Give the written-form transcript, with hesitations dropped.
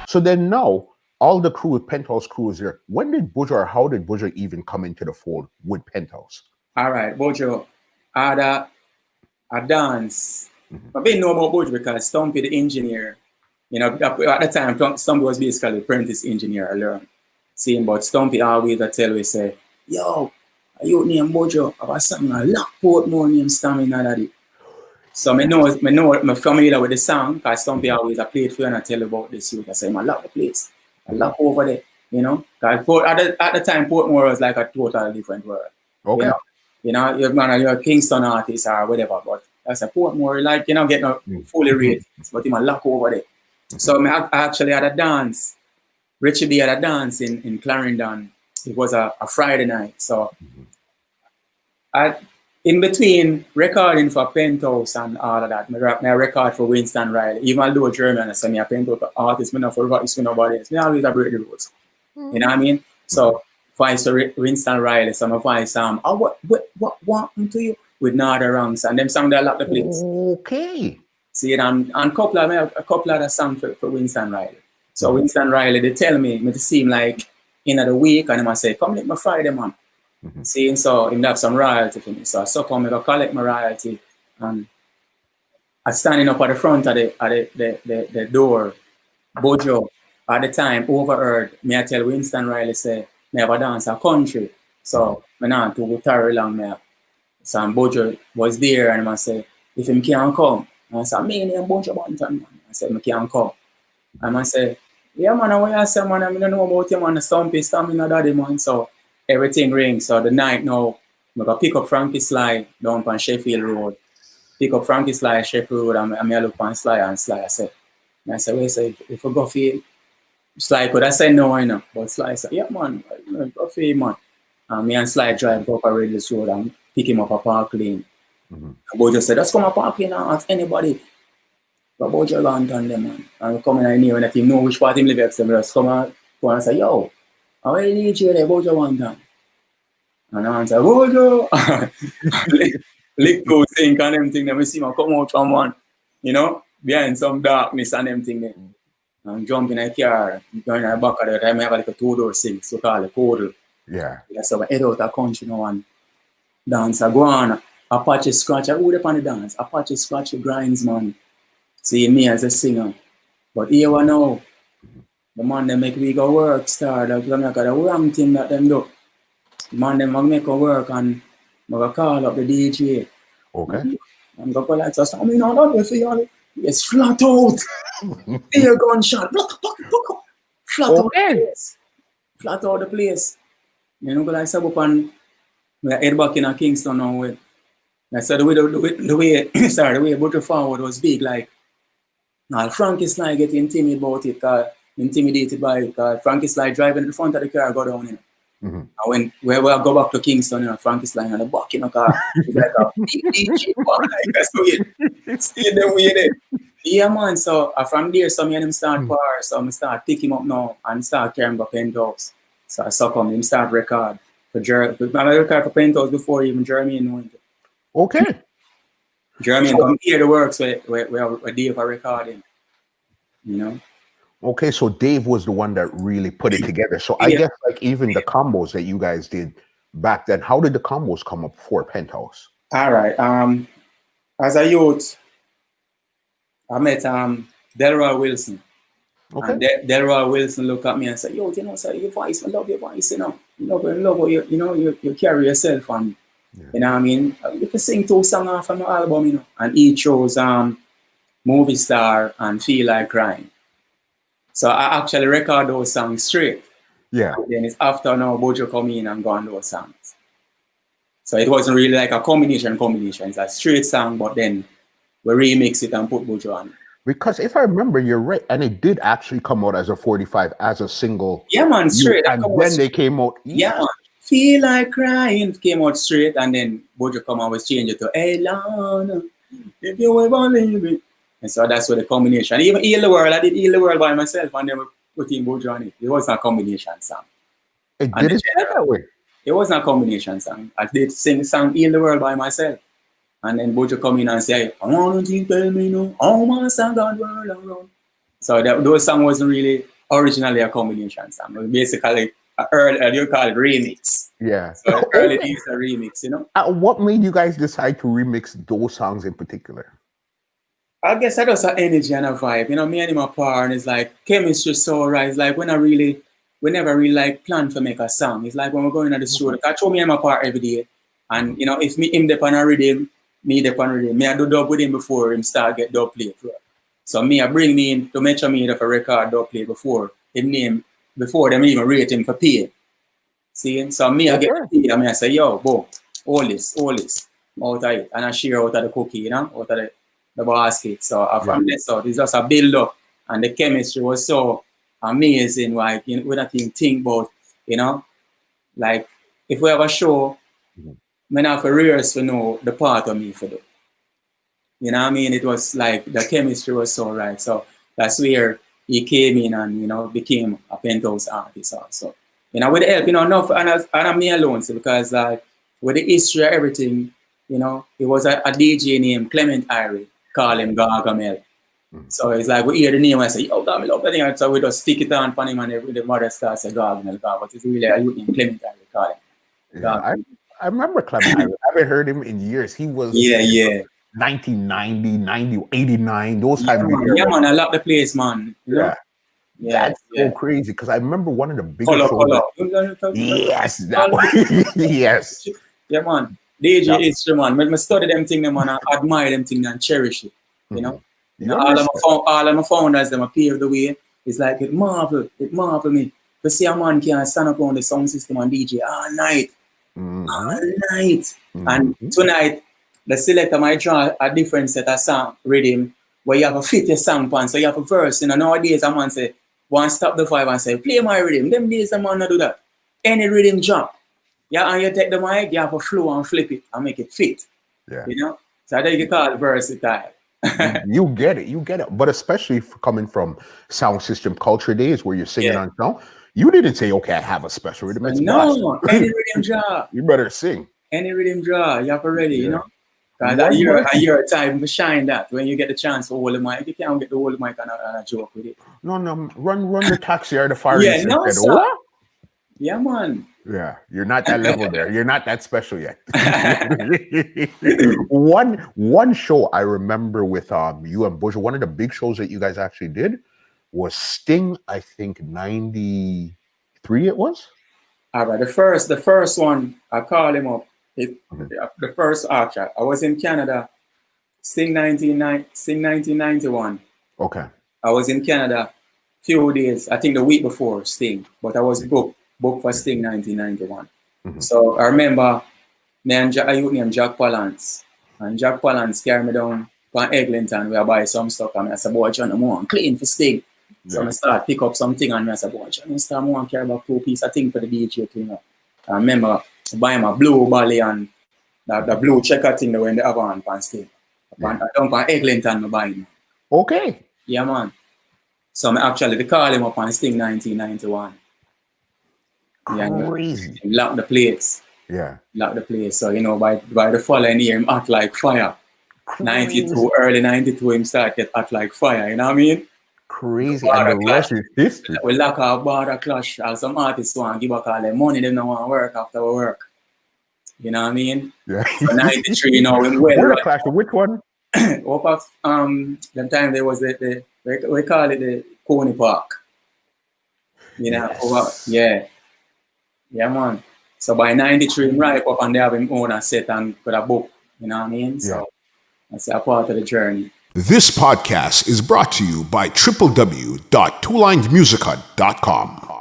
So then now, all the crew, Penthouse crew is there. When did Buju, or how did Buju even come into the fold with Penthouse? All right, Buju had a dance. I didn't know about Buju because Stumpy, the engineer, you know, at the time, Stumpy was basically the apprentice engineer I learned. Seeing, but Stumpy always tell me, say, yo, you name Buju, I have something a Lockport more name Stamina Daddy. So I know I'm familiar with the song because Stumpy always I played for you and I tell you about this. I say, I love the place. I love over there, you know. At the time, Portmore was like a totally different world. Okay. You know, you're a Kingston artist or whatever, but that's a Portmore, like, you know, getting fully rated, but you lock over there. So I actually had a dance. Richie B had a dance in Clarendon. It was a Friday night. So in between recording for Penthouse and all of that, I record for Winston Riley. Even though German, I say me a Penthouse artist, I not forgot it's for nobody else. I always break the rules. You know what I mean? So voice Winston Riley, some of voice what happened to you with no other ranks, and them song that lock the place. Okay. See, and a couple of the songs for Winston Riley. So Winston Riley, they tell me to seem like in the week, and I say, come let me Friday, man. See, so him have some royalty for me. So I come and collect my royalty, and I standing up at the front of the door. Buju at the time overheard me. I tell Winston Riley say, me have a dance a country. So I not to tarry long me. So Buju was there, and I say, if him can't come, and I said, me name Buju Banton, man. I said, me can't come. And I say, yeah, man, what you say, man, I don't know about you, man, Stumpy, Stamina Daddy, man. So everything rings. So the night now, I'm going to pick up Frankie Sly down on Sheffield Road. Pick up Frankie Sly, Sheffield Road, and I look on Sly, and Sly, I said, wait, say, if I go for you, Sly could I say no, I know. But Sly said, yeah, man, go for you, man. And me and Sly drive up a Redless Road and pick him up a Park Lane. Buju said, just come a Park Lane and ask anybody. But Buju Banton them, man. And come in and near, and if you know which part him live next to me, just come and say, yo, how are you DJ there, Buju Banton? And I answer, Buju! Lick go sink and them thing, then we see him come out from one, you know, behind some darkness and them thing there. And jump in a car, going in the back of the time, I have like a 2-door sink, so called a podal. Yeah. So I head out of country now and dance. I go on, Apache scratch, I go up on the dance. Apache scratch grinds, man. See me as a singer. But here we know, the man they make we go work start. Like, I'm like the wrong thing that them do. The man them make go work and I go call up the DJ. Okay. And go like, so I mean, I don't know if you it's flat out. Ear gunshot. Flat out the place. Flat out the place. You know, like sub up and we head back in a Kingston now with. I said the way Buju forward was big, like now Frankie Sly get intimidated by it, because Frankie Sly driving in the front of the car go down, you know. And when we go back to Kingston, you know, Frankie Sly in the back in the car, it's like a DJ, like that's weird. Stay there with it. Yeah, man. So from there, some of them start power, so I start pick him up now and start carrying back Penthouse. So I suck on him, start record for Jeremy. I record for Penthouse before even Jeremy knowing it. Okay. Jeremy come hear the works where Dave are recording. You know? Okay, so Dave was the one that really put it together. So I guess like even the combos that you guys did back then, how did the combos come up for Penthouse? All right. As a youth, I met Delroy Wilson. Okay. And Delroy Wilson looked at me and said, yo, you know, sir, your voice, I love your voice, you know. Love what you carry yourself, and you know what I mean? You can sing 2 songs off of my album, you know. And he chose Movie Star and Feel Like Crying. So I actually record those songs straight. Yeah. And then it's after now Buju come in and go on those songs. So it wasn't really like a combination. It's a straight song, but then we remix it and put Buju on. Because if I remember, you're right, and it did actually come out as a 45, as a single. Yeah, man, straight. And then they came out. Yeah, man. Feel Like Crying came out straight, and then Buju come out was changed it to Hey Lana, if you ever leave me. And so that's what the combination. Even Heal the World, I did Heal the World by myself and then we put in Buju on it. It wasn't a combination song. It didn't say that way. It wasn't a combination song. I did sing the song Heal the World by myself. And then Buju come in and say, I want to tell me no, all my song got world around. So those songs wasn't really originally a combination song. It was basically early, you call it remix. Yeah. So early days a remix, you know. What made you guys decide to remix those songs in particular? I guess that was an energy and a vibe. You know, me and him apart, and it's like chemistry so right. It's like we never really like plan to make a song. It's like when we're going to the studio. I show me and him apart every day. And you know, if him dep on a rhythm, me dep on a rhythm. Me I do dub with him before him start get dub play. So me I bring me in to make sure me have a record dub play before before them even rate him for pay. See? So me I get paid and I say, yo, boom, all this out of it. And I share out of the cookie, you know, out of the basket. So from there, so it's just a build up, and the chemistry was so amazing. Like, you know, we don't even think about, you know, like if we have a show, I have to rehearse to know the part of me for do. You know what I mean? It was like the chemistry was so right. So that's where he came in and, you know, became a Penthouse artist also. You know, with the help, you know, enough, and I'm me alone, so because with the history of everything, you know, it was a DJ named Clement Irie, call him Gargamel. So it's like we hear the name and I say, yo, God, I love that thing. So we just stick it on him and the mother starts saying Gargamel, but it's really a youth named Clement Irie, call him. Yeah, I remember Clement Irie. I haven't heard him in years. He was 1990, 90, 89, those times. Yeah, man, I love the place, man. You know? Yeah, that's so crazy because I remember one of the biggest shows. Yes, that one. Yes. Yeah, man. DJ history, man. I study them things, man. I admire them things and cherish it. You know? All of my founders, them paved the way. It's like it marvel me. To see a man can stand up on the sound system and DJ all night. All night. And tonight, the selector might draw a different set of song rhythm where you have a fit your song pan, so you have a verse. You know, nowadays a man say, one stop the vibe and say, play my rhythm. Them days a man not do that. Any rhythm drop. Yeah, and you take the mic, you have a flow and flip it and make it fit. Yeah. You know? So that you call it versatile. you get it. But especially coming from sound system culture days where you're singing on sound, you didn't say, okay, I have a special rhythm. It's no, any rhythm draw. You better sing. Any rhythm draw, you have already, you know? Because you're a time to shine that. When you get the chance to hold the mic, you can't get the hold the mic and joke with it. No, run the taxi or the fire. Yeah, no, sir. Yeah, man. Yeah, you're not that level there. You're not that special yet. One show I remember with you and Buju, one of the big shows that you guys actually did was Sting, I think 93 it was? All right, the first one, I called him up. The first archer. I was in Canada, Sting 1991. Okay. I was in Canada few days, I think the week before Sting, but I was booked for Sting 1991. So I remember me and a youth named Jack Palance. And Jack Palance carried me down from Eglinton where I buy some stuff and I said, boy, John, I'm on clean for Sting. So I start pick up something and I said, boy, John, I'm on carry about 2 pieces of thing for the DJ thing. I remember buying my blue bally and the blue checker thing that when they have on Sting. I don't buy Eglinton, I buy. Okay. Yeah, man. So I actually call him up on Sting 1991. Crazy. Yeah, lock the place. Yeah. Lock the place. So, you know, by the following year, him act like fire. Crazy. 92, early 92, him start get act like fire. You know what I mean? Crazy. And the rest is history. We lock our border clash. As some artists want to give back all their money, they don't want to work after we work. You know what I mean? Yeah. So 93, you know, border clash, which one? Them time there was we call it the Coney Park. You know, yeah, man. So by 93, him right up and they have him own a set and put a book. You know what I mean? So that's a part of the journey. This podcast is brought to you by www.twolinesmusichut.com.